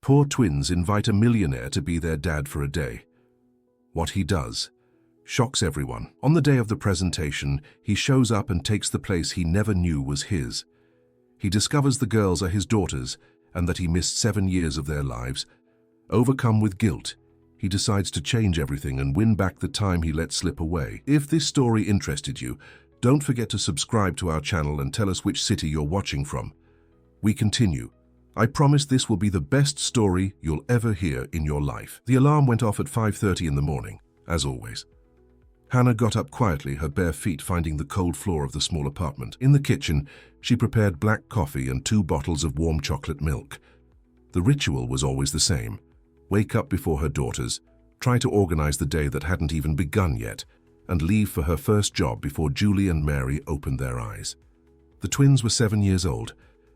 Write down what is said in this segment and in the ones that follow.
Poor twins invite a millionaire to be their dad for a day. What he does shocks everyone. On the day of the presentation, he shows up and takes the place he never knew was his. He discovers the girls are his daughters and that he missed 7 years of their lives. Overcome with guilt, he decides to change everything and win back the time he let slip away. If this story interested you, don't forget to subscribe to our channel and tell us which city you're watching from. We continue. I promise this will be the best story you'll ever hear in your life. The alarm went off at 5:30 in the morning, as always. Hannah got up quietly, her bare feet finding the cold floor of the small apartment. In the kitchen, she prepared black coffee and 2 bottles of warm chocolate milk. The ritual was always the same. Wake up before her daughters, try to organize the day that hadn't even begun yet, and leave for her first job before Julie and Mary opened their eyes. The twins were 7 years old,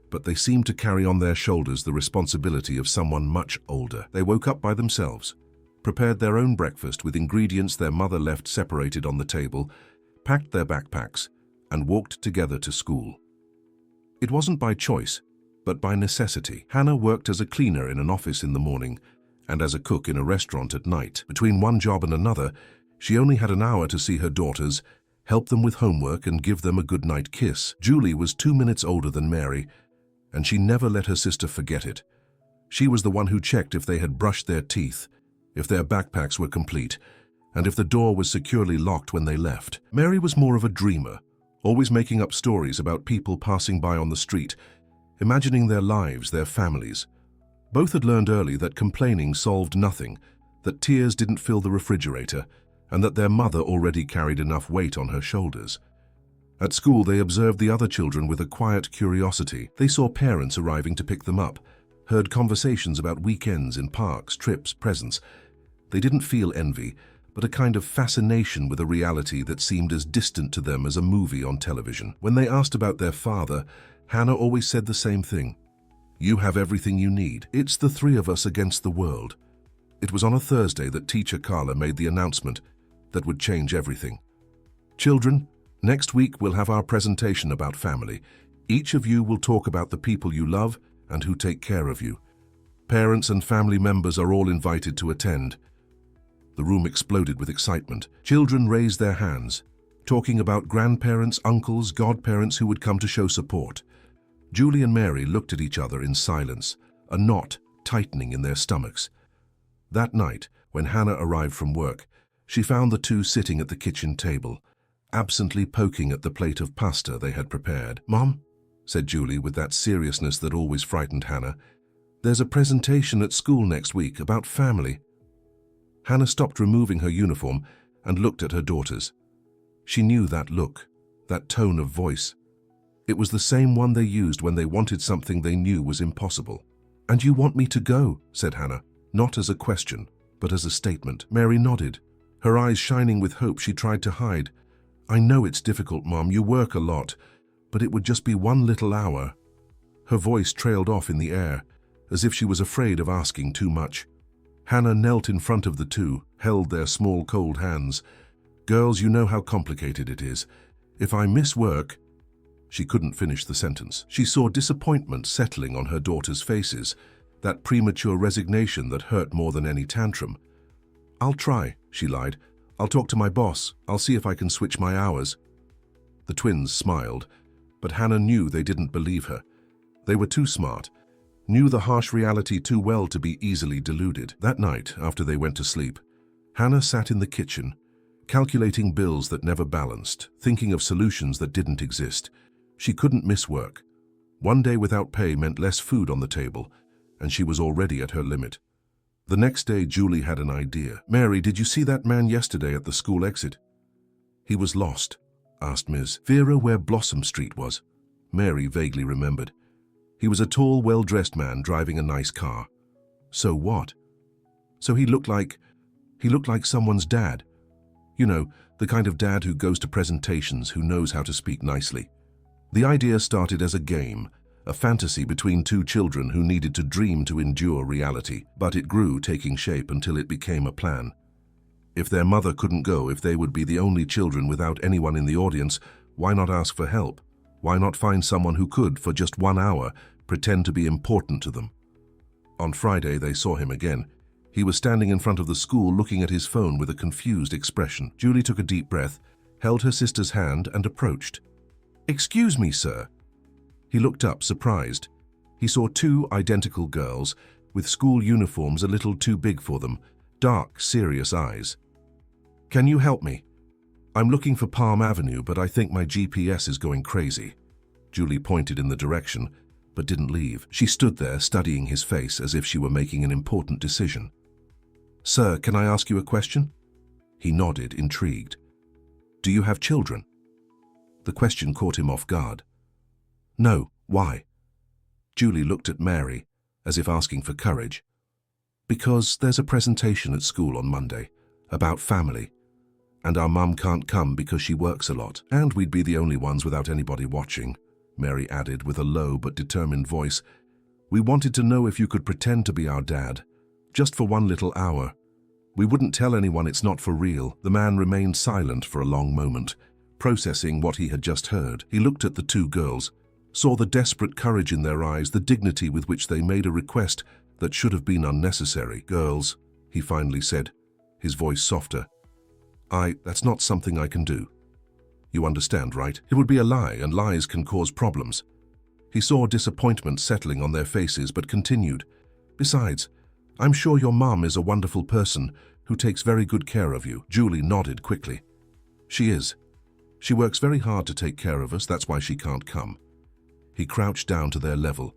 but they seemed to carry on their shoulders the responsibility of someone much older. They woke up by themselves, prepared their own breakfast with ingredients their mother left separated on the table, packed their backpacks, and walked together to school. It wasn't by choice, but by necessity. Hannah worked as a cleaner in an office in the morning and as a cook in a restaurant at night. Between one job and another, she only had an hour to see her daughters, help them with homework, and give them a goodnight kiss. Julie was 2 minutes older than Mary, and she never let her sister forget it. She was the one who checked if they had brushed their teeth, if their backpacks were complete, and if the door was securely locked when they left. Mary was more of a dreamer, always making up stories about people passing by on the street, imagining their lives, their families. Both had learned early that complaining solved nothing, that tears didn't fill the refrigerator, and that their mother already carried enough weight on her shoulders. At school, they observed the other children with a quiet curiosity. They saw parents arriving to pick them up, heard conversations about weekends in parks, trips, presents. They didn't feel envy, but a kind of fascination with a reality that seemed as distant to them as a movie on television. When they asked about their father, Hannah always said the same thing. "You have everything you need. It's the 3 of us against the world." It was on a Thursday that teacher Carla made the announcement that would change everything. "Children, next week we'll have our presentation about family. Each of you will talk about the people you love and who take care of you. Parents and family members are all invited to attend." The room exploded with excitement. Children raised their hands, talking about grandparents, uncles, godparents who would come to show support. Julie and Mary looked at each other in silence, a knot tightening in their stomachs. That night, when Hannah arrived from work, she found the 2 sitting at the kitchen table, absently poking at the plate of pasta they had prepared. "Mom," said Julie with that seriousness that always frightened Hannah, "there's a presentation at school next week about family." Hannah stopped removing her uniform and looked at her daughters. She knew that look, that tone of voice. It was the same one they used when they wanted something they knew was impossible. "And you want me to go?" said Hannah, not as a question, but as a statement. Mary nodded, her eyes shining with hope she tried to hide. "I know it's difficult, Mom. You work a lot, but it would just be 1 little hour." Her voice trailed off in the air, as if she was afraid of asking too much. Hannah knelt in front of the 2, held their small cold hands. "Girls, you know how complicated it is. If I miss work—" She couldn't finish the sentence. She saw disappointment settling on her daughters' faces, that premature resignation that hurt more than any tantrum. "I'll try," she lied. "I'll talk to my boss. I'll see if I can switch my hours." The twins smiled, but Hannah knew they didn't believe her. They were too smart, knew the harsh reality too well to be easily deluded. That night, after they went to sleep, Hannah sat in the kitchen, calculating bills that never balanced, thinking of solutions that didn't exist. She couldn't miss work. 1 day without pay meant less food on the table, and she was already at her limit. The next day, Julie had an idea. "Mary, did you see that man yesterday at the school exit?" "He was lost," asked Ms. Vera where Blossom Street was. Mary vaguely remembered. "He was a tall, well-dressed man driving a nice car." "So what?" "So he looked like someone's dad. You know, the kind of dad who goes to presentations, who knows how to speak nicely." The idea started as a game, a fantasy between 2 children who needed to dream to endure reality, but it grew, taking shape until it became a plan. If their mother couldn't go, if they would be the only children without anyone in the audience, why not ask for help? Why not find someone who could, for just 1 hour, pretend to be important to them? On Friday, they saw him again. He was standing in front of the school looking at his phone with a confused expression. Julie took a deep breath, held her sister's hand and approached. "Excuse me, sir." He looked up, surprised. He saw two identical girls, with school uniforms a little too big for them, dark, serious eyes. "Can you help me? I'm looking for Palm Avenue, but I think my GPS is going crazy." Julie pointed in the direction, but didn't leave. She stood there, studying his face as if she were making an important decision. "Sir, can I ask you a question?" He nodded, intrigued. "Do you have children?" The question caught him off guard. "No, why?" Julie looked at Mary, as if asking for courage. "Because there's a presentation at school on Monday, about family, and our mum can't come because she works a lot, and we'd be the only ones without anybody watching," Mary added with a low but determined voice. "We wanted to know if you could pretend to be our dad, just for 1 little hour. We wouldn't tell anyone it's not for real." The man remained silent for a long moment, processing what he had just heard. He looked at the two girls, saw the desperate courage in their eyes, the dignity with which they made a request that should have been unnecessary. "Girls," he finally said, his voice softer, that's not something I can do. You understand, right? It would be a lie, and lies can cause problems." He saw disappointment settling on their faces, but continued. "Besides, I'm sure your mum is a wonderful person who takes very good care of you." Julie nodded quickly. "She is. She works very hard to take care of us, that's why she can't come." He crouched down to their level.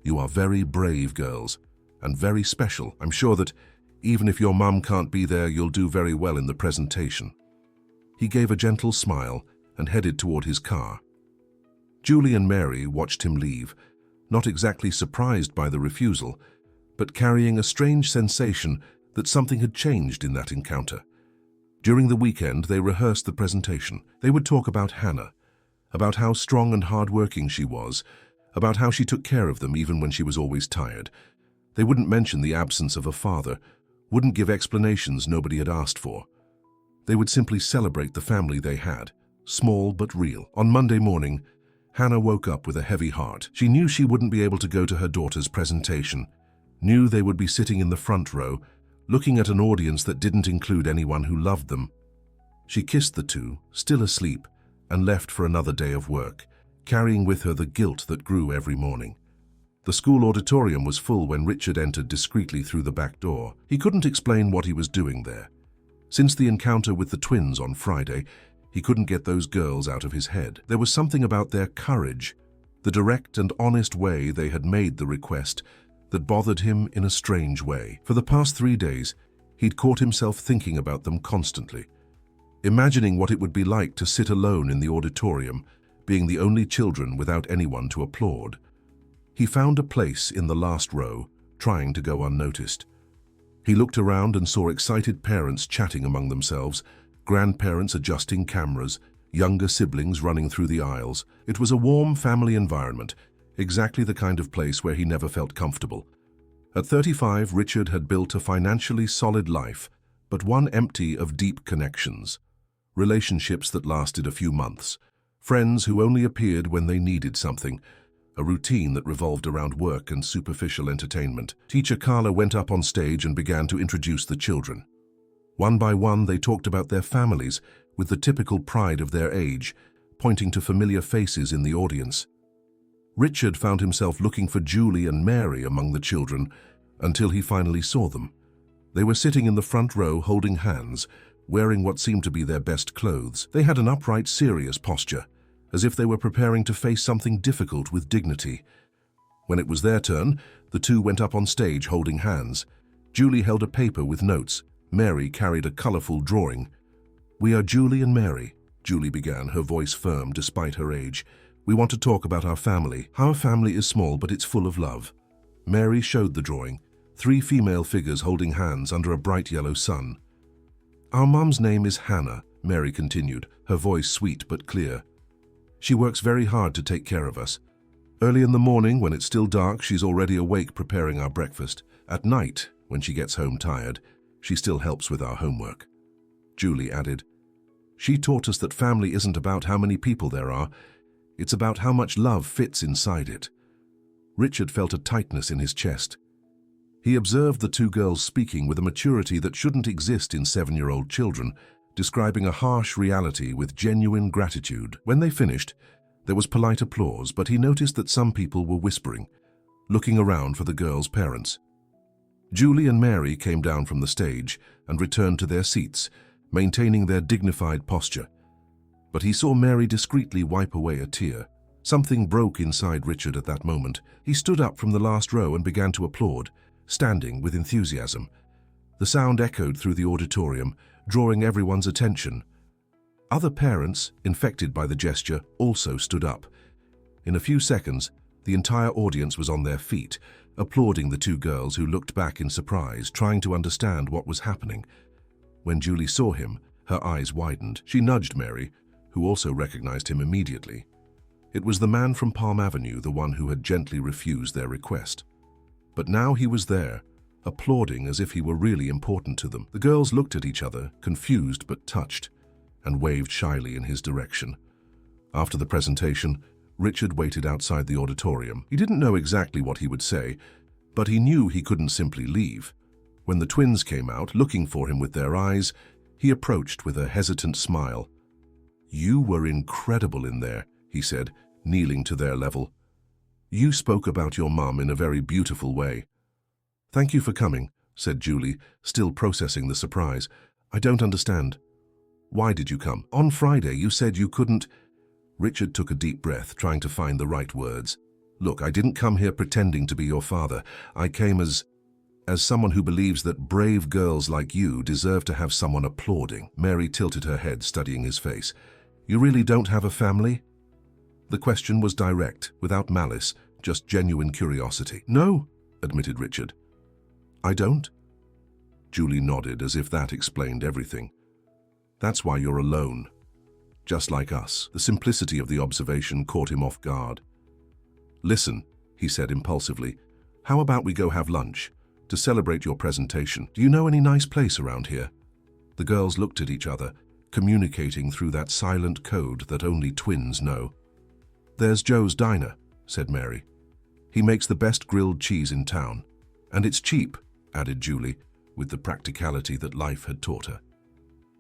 "You are very brave girls, and very special. I'm sure that even if your mum can't be there, you'll do very well in the presentation." He gave a gentle smile and headed toward his car. Julie and Mary watched him leave, not exactly surprised by the refusal, but carrying a strange sensation that something had changed in that encounter. During the weekend, they rehearsed the presentation. They would talk about Hannah, about how strong and hard-working she was, about how she took care of them even when she was always tired. They wouldn't mention the absence of a father, wouldn't give explanations nobody had asked for. They would simply celebrate the family they had, small but real. On Monday morning, Hannah woke up with a heavy heart. She knew she wouldn't be able to go to her daughter's presentation, knew they would be sitting in the front row, looking at an audience that didn't include anyone who loved them. She kissed the two, still asleep, and left for another day of work, carrying with her the guilt that grew every morning. The school auditorium was full when Richard entered discreetly through the back door. He couldn't explain what he was doing there. Since the encounter with the twins on Friday, he couldn't get those girls out of his head. There was something about their courage, the direct and honest way they had made the request, that bothered him in a strange way. For the past 3 days, he'd caught himself thinking about them constantly, imagining what it would be like to sit alone in the auditorium, being the only children without anyone to applaud. He found a place in the last row, trying to go unnoticed. He looked around and saw excited parents chatting among themselves, grandparents adjusting cameras, younger siblings running through the aisles. It was a warm family environment, exactly the kind of place where he never felt comfortable. At 35, Richard had built a financially solid life, but one empty of deep connections. Relationships that lasted a few months, friends who only appeared when they needed something, a routine that revolved around work and superficial entertainment. Teacher Carla went up on stage and began to introduce the children. One by one, they talked about their families with the typical pride of their age, pointing to familiar faces in the audience. Richard found himself looking for Julie and Mary among the children until he finally saw them. They were sitting in the front row holding hands, wearing what seemed to be their best clothes. They had an upright, serious posture, as if they were preparing to face something difficult with dignity. When it was their turn, the two went up on stage holding hands. Julie held a paper with notes. Mary carried a colorful drawing. "We are Julie and Mary," Julie began, her voice firm despite her age. "We want to talk about our family. Our family is small, but it's full of love." Mary showed the drawing, 3 female figures holding hands under a bright yellow sun. "Our mum's name is Hannah," Mary continued, her voice sweet but clear. "She works very hard to take care of us. Early in the morning, when it's still dark, she's already awake preparing our breakfast. At night, when she gets home tired, she still helps with our homework." Julie added, "She taught us that family isn't about how many people there are, it's about how much love fits inside it." Richard felt a tightness in his chest. He observed the two girls speaking with a maturity that shouldn't exist in 7-year-old children, describing a harsh reality with genuine gratitude. When they finished, there was polite applause, but he noticed that some people were whispering, looking around for the girls' parents. Julie and Mary came down from the stage and returned to their seats, maintaining their dignified posture. But he saw Mary discreetly wipe away a tear. Something broke inside Richard at that moment. He stood up from the last row and began to applaud, standing with enthusiasm. The sound echoed through the auditorium, drawing everyone's attention. Other parents, infected by the gesture, also stood up. In a few seconds, the entire audience was on their feet, applauding the two girls who looked back in surprise, trying to understand what was happening. When Julie saw him, her eyes widened. She nudged Mary, who also recognized him immediately. It was the man from Palm Avenue, the one who had gently refused their request. But now he was there, applauding as if he were really important to them. The girls looked at each other, confused but touched, and waved shyly in his direction. After the presentation, Richard waited outside the auditorium. He didn't know exactly what he would say, but he knew he couldn't simply leave. When the twins came out, looking for him with their eyes, he approached with a hesitant smile. "You were incredible in there," he said, kneeling to their level. "You spoke about your mum in a very beautiful way." "Thank you for coming," said Julie, still processing the surprise. "I don't understand. Why did you come? On Friday you said you couldn't—" Richard took a deep breath, trying to find the right words. "Look, I didn't come here pretending to be your father. I came as someone who believes that brave girls like you deserve to have someone applauding." Mary tilted her head, studying his face. "You really don't have a family?" The question was direct, without malice, just genuine curiosity. "No," admitted Richard. "I don't?" Julie nodded, as if that explained everything. "That's why you're alone. Just like us." The simplicity of the observation caught him off guard. "Listen," he said impulsively, "how about we go have lunch to celebrate your presentation? Do you know any nice place around here?" The girls looked at each other, communicating through that silent code that only twins know. "There's Joe's Diner," said Mary. "He makes the best grilled cheese in town. And it's cheap," added Julie, with the practicality that life had taught her.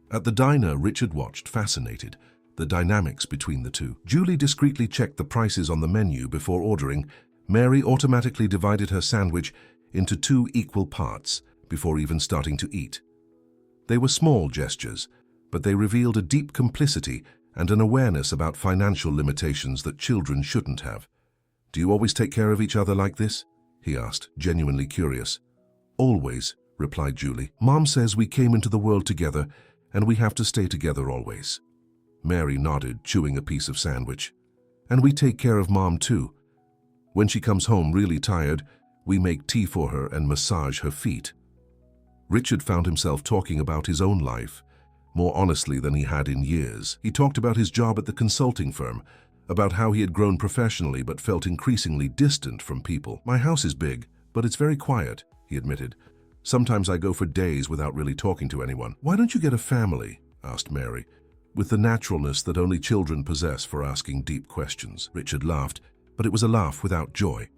At the diner, Richard watched, fascinated, the dynamics between the two. Julie discreetly checked the prices on the menu before ordering. Mary automatically divided her sandwich into 2 equal parts before even starting to eat. They were small gestures, but they revealed a deep complicity and an awareness about financial limitations that children shouldn't have. "Do you always take care of each other like this?" he asked, genuinely curious. "Always," replied Julie. "Mom says we came into the world together and we have to stay together always." Mary nodded, chewing a piece of sandwich. "And we take care of Mom too. When she comes home really tired, we make tea for her and massage her feet." Richard found himself talking about his own life, more honestly than he had in years. He talked about his job at the consulting firm, about how he had grown professionally but felt increasingly distant from people. "My house is big, but it's very quiet," he admitted. "Sometimes I go for days without really talking to anyone." "Why don't you get a family?" asked Mary, with the naturalness that only children possess for asking deep questions. Richard laughed, but it was a laugh without joy.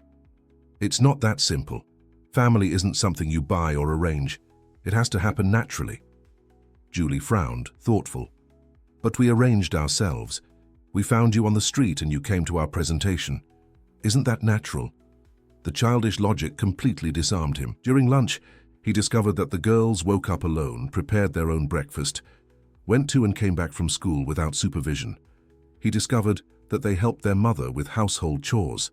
"It's not that simple. Family isn't something you buy or arrange. It has to happen naturally." Julie frowned, thoughtful. "But we arranged ourselves. We found you on the street and you came to our presentation. Isn't that natural?" The childish logic completely disarmed him. During lunch, he discovered that the girls woke up alone, prepared their own breakfast, went to and came back from school without supervision. He discovered that they helped their mother with household chores,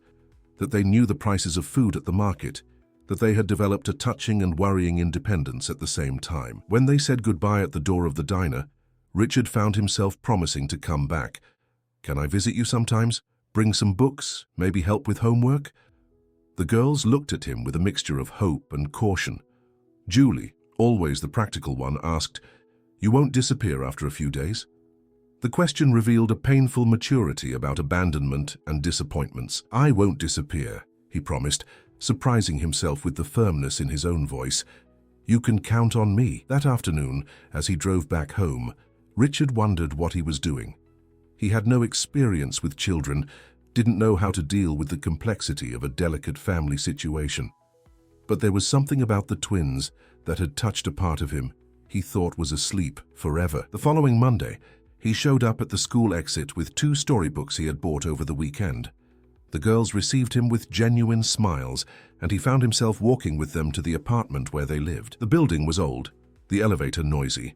that they knew the prices of food at the market, that they had developed a touching and worrying independence at the same time. When they said goodbye at the door of the diner, Richard found himself promising to come back. "Can I visit you sometimes? Bring some books? Maybe help with homework?" The girls looked at him with a mixture of hope and caution. Julie, always the practical one, asked, "You won't disappear after a few days?" The question revealed a painful maturity about abandonment and disappointments. "I won't disappear," he promised, surprising himself with the firmness in his own voice. "You can count on me." That afternoon, as he drove back home, Richard wondered what he was doing. He had no experience with children, didn't know how to deal with the complexity of a delicate family situation. But there was something about the twins that had touched a part of him he thought was asleep forever. The following Monday, he showed up at the school exit with 2 storybooks he had bought over the weekend. The girls received him with genuine smiles, and he found himself walking with them to the apartment where they lived. The building was old, the elevator noisy.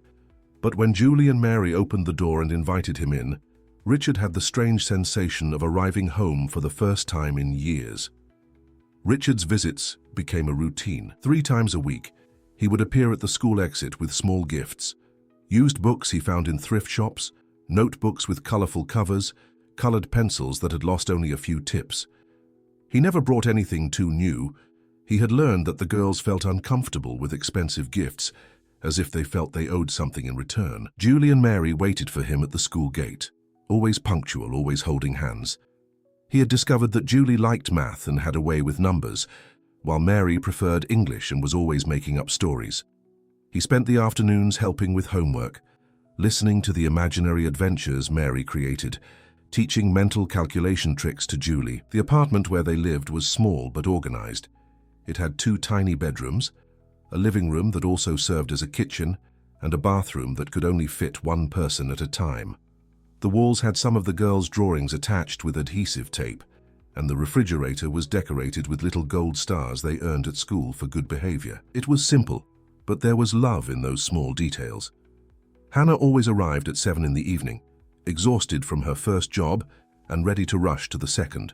But when Julie and Mary opened the door and invited him in, Richard had the strange sensation of arriving home for the first time in years. Richard's visits became a routine. 3 times a week, he would appear at the school exit with small gifts. Used books he found in thrift shops, notebooks with colorful covers, colored pencils that had lost only a few tips. He never brought anything too new. He had learned that the girls felt uncomfortable with expensive gifts, as if they felt they owed something in return. Julie and Mary waited for him at the school gate, always punctual, always holding hands. He had discovered that Julie liked math and had a way with numbers, while Mary preferred English and was always making up stories. He spent the afternoons helping with homework, listening to the imaginary adventures Mary created, teaching mental calculation tricks to Julie. The apartment where they lived was small but organized. It had 2 tiny bedrooms, a living room that also served as a kitchen, and a bathroom that could only fit 1 person at a time. The walls had some of the girls' drawings attached with adhesive tape, and the refrigerator was decorated with little gold stars they earned at school for good behavior. It was simple, but there was love in those small details. Hannah always arrived at 7 in the evening, exhausted from her first job and ready to rush to the second.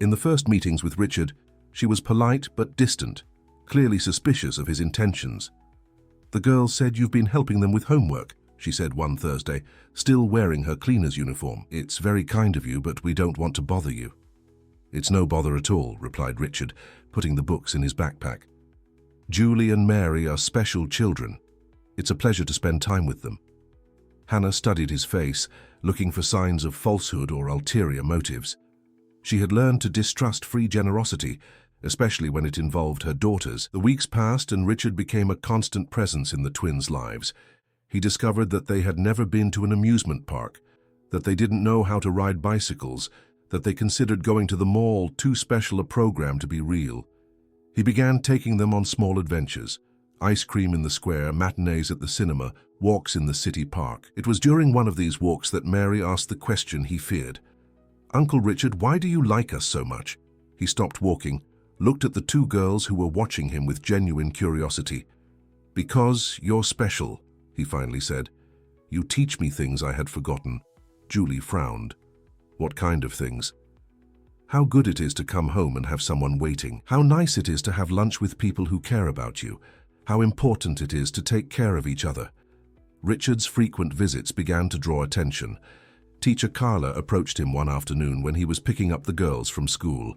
In the first meetings with Richard, she was polite but distant, clearly suspicious of his intentions. "The girls said you've been helping them with homework," she said one Thursday, still wearing her cleaner's uniform. "It's very kind of you, but we don't want to bother you." "It's no bother at all," replied Richard, putting the books in his backpack. "Julie and Mary are special children. It's a pleasure to spend time with them." Hannah studied his face, looking for signs of falsehood or ulterior motives. She had learned to distrust free generosity, especially when it involved her daughters. The weeks passed and Richard became a constant presence in the twins' lives. He discovered that they had never been to an amusement park, that they didn't know how to ride bicycles, that they considered going to the mall too special a program to be real. He began taking them on small adventures: ice cream in the square, matinees at the cinema, walks in the city park. It was during one of these walks that Mary asked the question he feared. "Uncle Richard, why do you like us so much?" He stopped walking, looked at the 2 girls who were watching him with genuine curiosity. "Because you're special," he finally said. "You teach me things I had forgotten." Julie frowned. "What kind of things?" "How good it is to come home and have someone waiting. How nice it is to have lunch with people who care about you. How important it is to take care of each other." Richard's frequent visits began to draw attention. Teacher Carla approached him one afternoon when he was picking up the girls from school.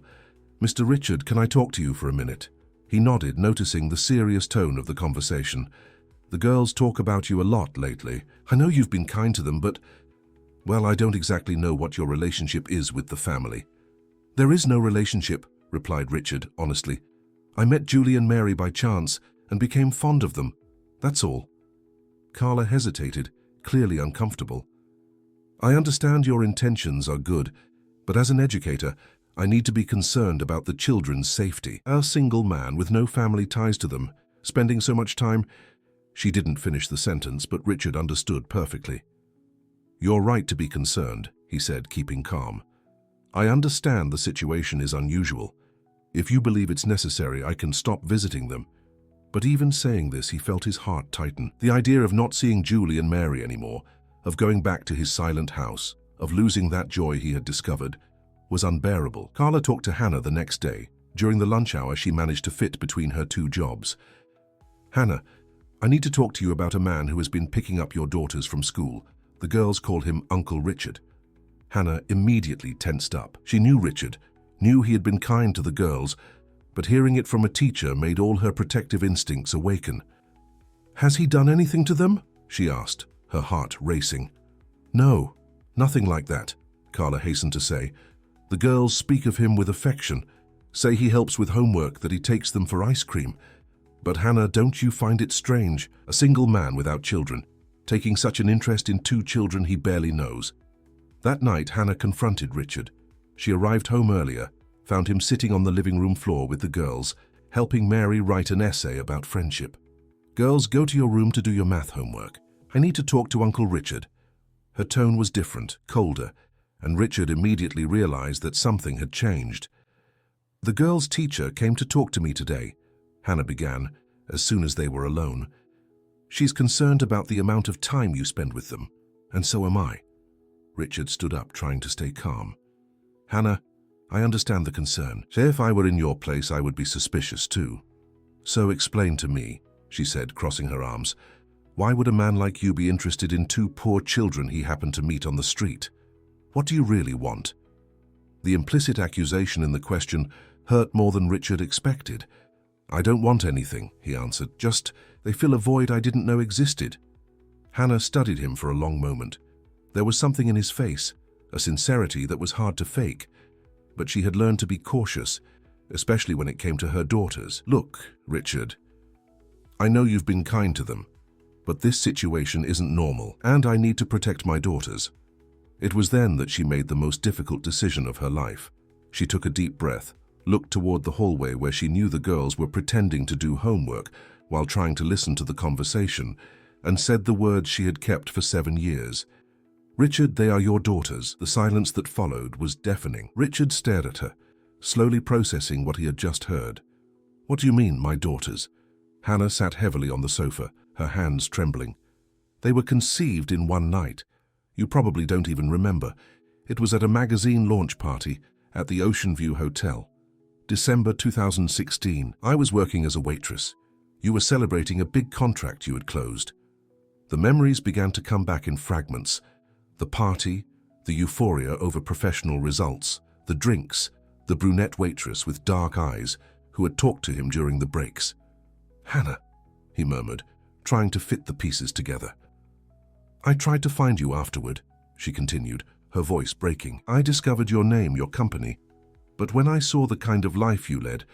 "Mr. Richard, can I talk to you for a minute?" He nodded, noticing the serious tone of the conversation. "The girls talk about you a lot lately. I know you've been kind to them, but, well, I don't exactly know what your relationship is with the family." "There is no relationship," replied Richard, honestly. "I met Julie and Mary by chance and became fond of them. That's all." Carla hesitated, clearly uncomfortable. "I understand your intentions are good, but as an educator, I need to be concerned about the children's safety. A single man with no family ties to them, spending so much time—" She didn't finish the sentence, but Richard understood perfectly. "You're right to be concerned," he said, keeping calm. "I understand the situation is unusual. If you believe it's necessary, I can stop visiting them." But even saying this, he felt his heart tighten. The idea of not seeing Julie and Mary anymore, of going back to his silent house, of losing that joy he had discovered, was unbearable. Carla talked to Hannah the next day. During the lunch hour, she managed to fit between her 2 jobs. "Hannah, I need to talk to you about a man who has been picking up your daughters from school. The girls call him Uncle Richard." Hannah immediately tensed up. She knew Richard, knew he had been kind to the girls, but hearing it from a teacher made all her protective instincts awaken. "Has he done anything to them?" she asked, her heart racing. "No, nothing like that," Carla hastened to say. "The girls speak of him with affection, say he helps with homework, that he takes them for ice cream. But Hannah, don't you find it strange? A single man without children, taking such an interest in 2 children he barely knows." That night, Hannah confronted Richard. She arrived home earlier, found him sitting on the living room floor with the girls, helping Mary write an essay about friendship. "Girls, go to your room to do your math homework. I need to talk to Uncle Richard." Her tone was different, colder, and Richard immediately realized that something had changed. "The girls' teacher came to talk to me today," Hannah began, as soon as they were alone. "She's concerned about the amount of time you spend with them, and so am I." Richard stood up, trying to stay calm. "Hannah, I understand the concern. Say, if I were in your place, I would be suspicious too. So explain to me," she said, crossing her arms. "Why would a man like you be interested in two poor children he happened to meet on the street? What do you really want?" The implicit accusation in the question hurt more than Richard expected. "I don't want anything," he answered. "Just, they fill a void I didn't know existed." Hannah studied him for a long moment. There was something in his face, a sincerity that was hard to fake. But she had learned to be cautious, especially when it came to her daughters. "Look, Richard, I know you've been kind to them, but this situation isn't normal, and I need to protect my daughters." It was then that she made the most difficult decision of her life. She took a deep breath, looked toward the hallway where she knew the girls were pretending to do homework while trying to listen to the conversation, and said the words she had kept for 7 years. "Richard, they are your daughters." The silence that followed was deafening. Richard stared at her, slowly processing what he had just heard. "What do you mean, my daughters?" Hannah sat heavily on the sofa, her hands trembling. "They were conceived in one night. You probably don't even remember. It was at a magazine launch party at the Ocean View Hotel. December 2016. I was working as a waitress. You were celebrating a big contract you had closed." The memories began to come back in fragments. The party, the euphoria over professional results, the drinks, the brunette waitress with dark eyes who had talked to him during the breaks. "Hannah," he murmured, trying to fit the pieces together. "I tried to find you afterward," she continued, her voice breaking. "I discovered your name, your company. But when I saw the kind of life you led,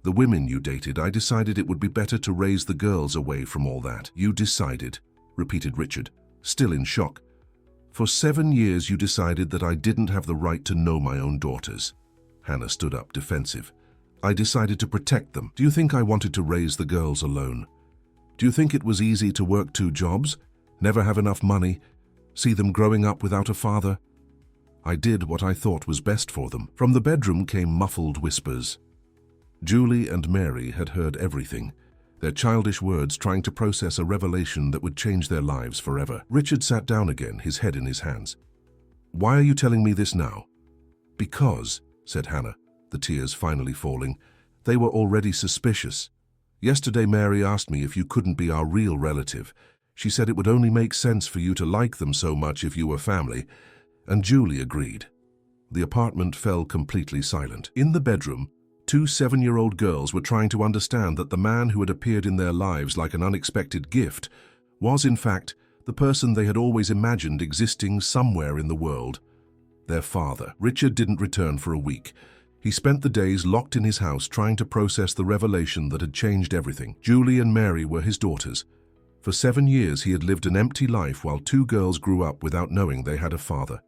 the women you dated, I decided it would be better to raise the girls away from all that." "You decided," repeated Richard, still in shock. "For 7 years you decided that I didn't have the right to know my own daughters." Hannah stood up, defensive. "I decided to protect them. Do you think I wanted to raise the girls alone? Do you think it was easy to work 2 jobs, never have enough money, see them growing up without a father? I did what I thought was best for them." From the bedroom came muffled whispers. Julie and Mary had heard everything, their childish words trying to process a revelation that would change their lives forever. Richard sat down again, his head in his hands. "Why are you telling me this now?" "Because," said Hannah, the tears finally falling, "they were already suspicious. Yesterday Mary asked me if you couldn't be our real relative. She said it would only make sense for you to like them so much if you were family, and Julie agreed." The apartment fell completely silent. In the bedroom, 2 7-year-old girls were trying to understand that the man who had appeared in their lives like an unexpected gift was, in fact, the person they had always imagined existing somewhere in the world. Their father. Richard didn't return for a week. He spent the days locked in his house trying to process the revelation that had changed everything. Julie and Mary were his daughters. For 7 years he had lived an empty life while 2 girls grew up without knowing they had a father.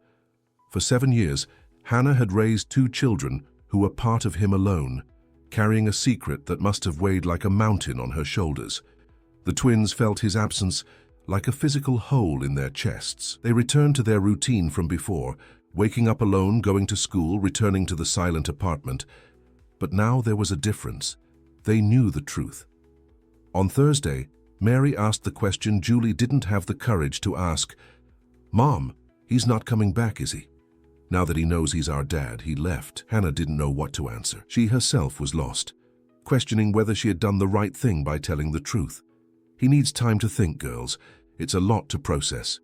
For 7 years, Hannah had raised 2 children who were part of him alone, carrying a secret that must have weighed like a mountain on her shoulders. The twins felt his absence like a physical hole in their chests. They returned to their routine from before, waking up alone, going to school, returning to the silent apartment. But now there was a difference. They knew the truth. On Thursday, Mary asked the question Julie didn't have the courage to ask. "Mom, he's not coming back, is he? Now that he knows he's our dad, he left." Hannah didn't know what to answer. She herself was lost, questioning whether she had done the right thing by telling the truth. "He needs time to think, girls. It's a lot to process."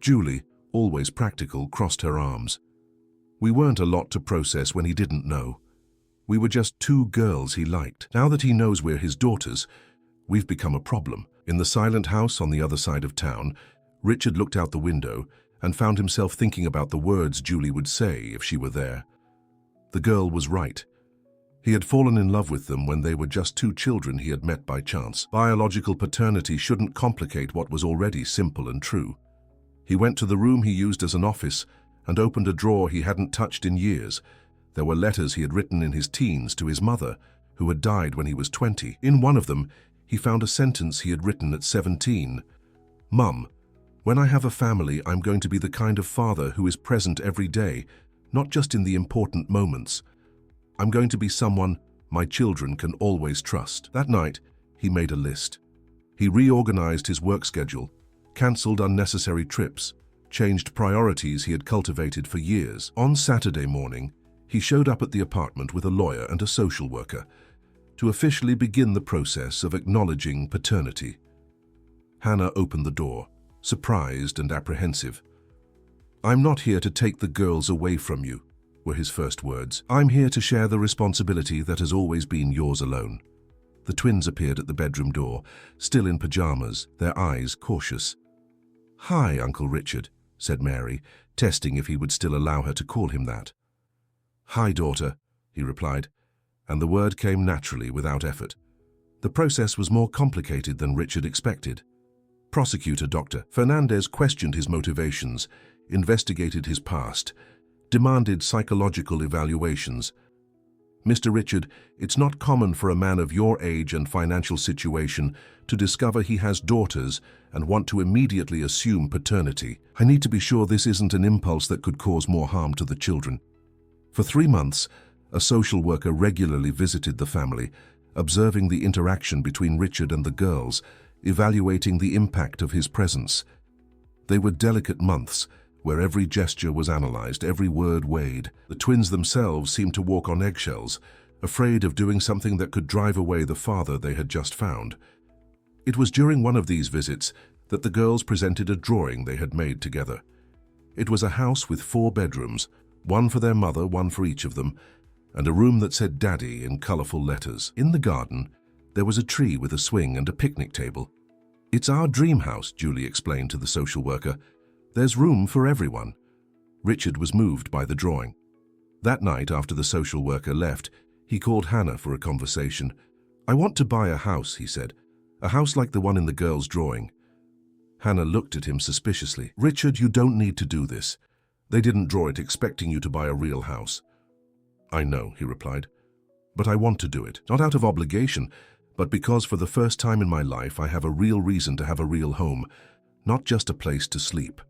Julie, always practical, crossed her arms. "We weren't a lot to process when he didn't know. We were just 2 girls he liked. Now that he knows we're his daughters, we've become a problem." In the silent house on the other side of town, Richard looked out the window and found himself thinking about the words Julie would say if she were there. The girl was right. He had fallen in love with them when they were just 2 children he had met by chance. Biological paternity shouldn't complicate what was already simple and true. He went to the room he used as an office and opened a drawer he hadn't touched in years. There were letters he had written in his teens to his mother, who had died when he was 20. In one of them, he found a sentence he had written at 17. "Mum, when I have a family, I'm going to be the kind of father who is present every day, not just in the important moments. I'm going to be someone my children can always trust." That night, he made a list. He reorganized his work schedule, cancelled unnecessary trips, changed priorities he had cultivated for years. On Saturday morning, he showed up at the apartment with a lawyer and a social worker to officially begin the process of acknowledging paternity. Hannah opened the door, surprised and apprehensive. "I'm not here to take the girls away from you," were his first words. "I'm here to share the responsibility that has always been yours alone." The twins appeared at the bedroom door, still in pajamas, their eyes cautious. "Hi, Uncle Richard," said Mary, testing if he would still allow her to call him that. "Hi, daughter," he replied, and the word came naturally without effort. The process was more complicated than Richard expected. Prosecutor Dr. Fernandez questioned his motivations, investigated his past, demanded psychological evaluations. "Mr. Richard, it's not common for a man of your age and financial situation to discover he has daughters and want to immediately assume paternity. I need to be sure this isn't an impulse that could cause more harm to the children." For 3 months, a social worker regularly visited the family, observing the interaction between Richard and the girls, evaluating the impact of his presence. They were delicate months, where every gesture was analyzed, every word weighed. The twins themselves seemed to walk on eggshells, afraid of doing something that could drive away the father they had just found. It was during one of these visits that the girls presented a drawing they had made together. It was a house with 4 bedrooms, one for their mother, one for each of them, and a room that said Daddy in colorful letters. In the garden, there was a tree with a swing and a picnic table. "It's our dream house," Julie explained to the social worker. "There's room for everyone." Richard was moved by the drawing. That night, after the social worker left, he called Hannah for a conversation. "I want to buy a house," he said. "A house like the one in the girl's drawing." Hannah looked at him suspiciously. "Richard, you don't need to do this. They didn't draw it expecting you to buy a real house." "I know," he replied, "but I want to do it. Not out of obligation, but because for the first time in my life I have a real reason to have a real home, not just a place to sleep."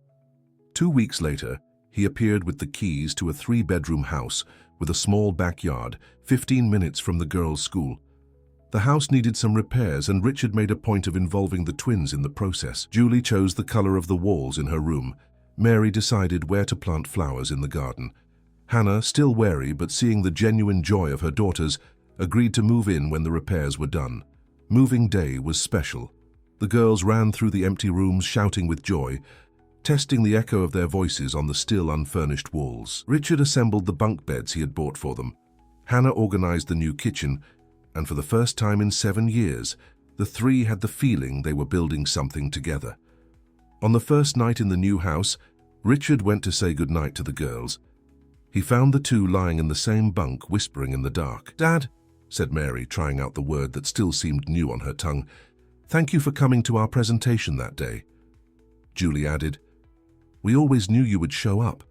2 weeks later, he appeared with the keys to a 3-bedroom house with a small backyard, 15 minutes from the girls' school. The house needed some repairs, and Richard made a point of involving the twins in the process. Julie chose the color of the walls in her room. Mary decided where to plant flowers in the garden. Hannah, still wary but seeing the genuine joy of her daughters, agreed to move in when the repairs were done. Moving day was special. The girls ran through the empty rooms shouting with joy, testing the echo of their voices on the still unfurnished walls. Richard assembled the bunk beds he had bought for them. Hannah organized the new kitchen, and for the first time in 7 years, the 3 had the feeling they were building something together. On the first night in the new house, Richard went to say goodnight to the girls. He found the 2 lying in the same bunk, whispering in the dark. "Dad," said Mary, trying out the word that still seemed new on her tongue, "thank you for coming to our presentation that day." Julie added, "We always knew you would show up.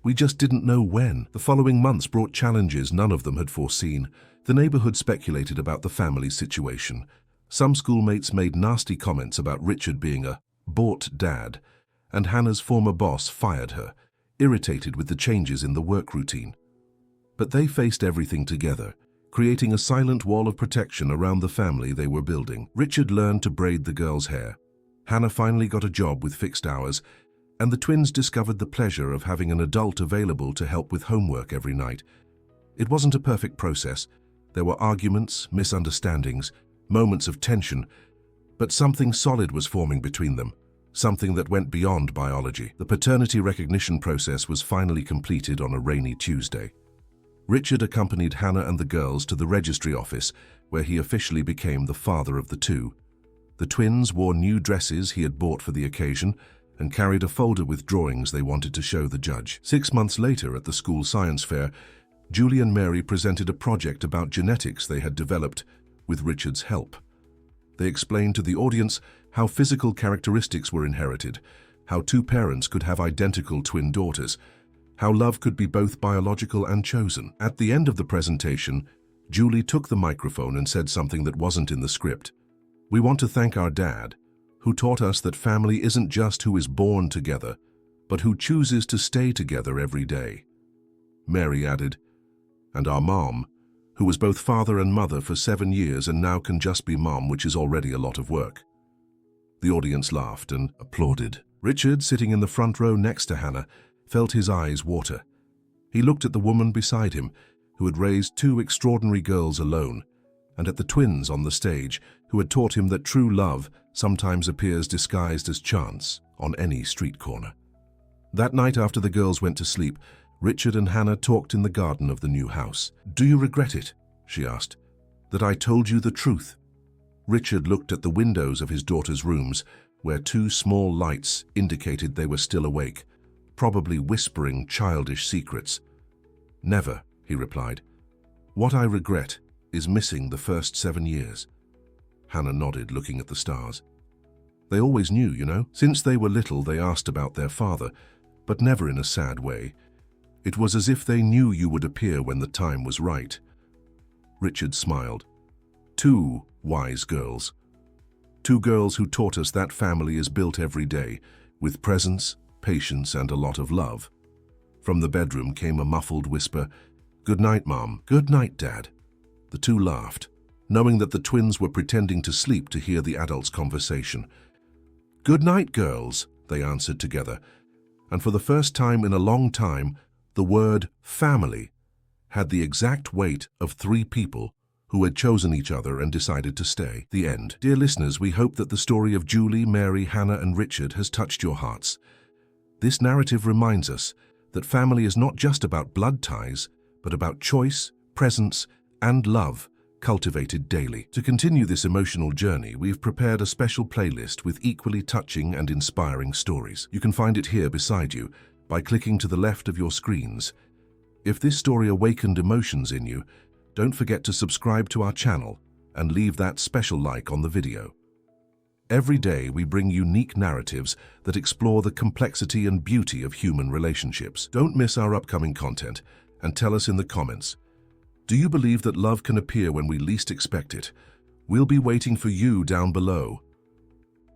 We just didn't know when." The following months brought challenges none of them had foreseen. The neighborhood speculated about the family's situation. Some schoolmates made nasty comments about Richard being a bought dad, and Hannah's former boss fired her, irritated with the changes in the work routine. But they faced everything together, creating a silent wall of protection around the family they were building. Richard learned to braid the girls' hair. Hannah finally got a job with fixed hours, and the twins discovered the pleasure of having an adult available to help with homework every night. It wasn't a perfect process. There were arguments, misunderstandings, moments of tension, but something solid was forming between them, something that went beyond biology. The paternity recognition process was finally completed on a rainy Tuesday. Richard accompanied Hannah and the girls to the registry office, where he officially became the father of the 2. The twins wore new dresses he had bought for the occasion and carried a folder with drawings they wanted to show the judge. 6 months later, at the school science fair, Julie and Mary presented a project about genetics they had developed with Richard's help. They explained to the audience how physical characteristics were inherited, how 2 parents could have identical twin daughters, how love could be both biological and chosen. At the end of the presentation, Julie took the microphone and said something that wasn't in the script. "We want to thank our dad, who taught us that family isn't just who is born together, but who chooses to stay together every day." Mary added, "And our mom, who was both father and mother for 7 years and now can just be mom, which is already a lot of work." The audience laughed and applauded. Richard, sitting in the front row next to Hannah, felt his eyes water. He looked at the woman beside him, who had raised 2 extraordinary girls alone, and at the twins on the stage, who had taught him that true love sometimes appears disguised as chance on any street corner. That night after the girls went to sleep, Richard and Hannah talked in the garden of the new house. "Do you regret it?" she asked. "That I told you the truth?" Richard looked at the windows of his daughter's rooms, where 2 small lights indicated they were still awake, probably whispering childish secrets. "Never," he replied. "What I regret is missing the first 7 years." Hannah nodded, looking at the stars. "They always knew, you know. Since they were little, they asked about their father, but never in a sad way. It was as if they knew you would appear when the time was right." Richard smiled. 2 wise girls. 2 girls who taught us that family is built every day, with presence, patience, and a lot of love. From the bedroom came a muffled whisper, "Good night, Mom." "Good night, Dad." The 2 laughed, knowing that the twins were pretending to sleep to hear the adults' conversation. "Good night, girls," they answered together, and for the first time in a long time, the word family had the exact weight of 3 people who had chosen each other and decided to stay. The end. Dear listeners, we hope that the story of Julie, Mary, Hannah, and Richard has touched your hearts. This narrative reminds us that family is not just about blood ties, but about choice, presence, and love cultivated daily. To continue this emotional journey, we've prepared a special playlist with equally touching and inspiring stories. You can find it here beside you by clicking to the left of your screens. If this story awakened emotions in you, don't forget to subscribe to our channel and leave that special like on the video. Every day we bring unique narratives that explore the complexity and beauty of human relationships. Don't miss our upcoming content and tell us in the comments, do you believe that love can appear when we least expect it? We'll be waiting for you down below.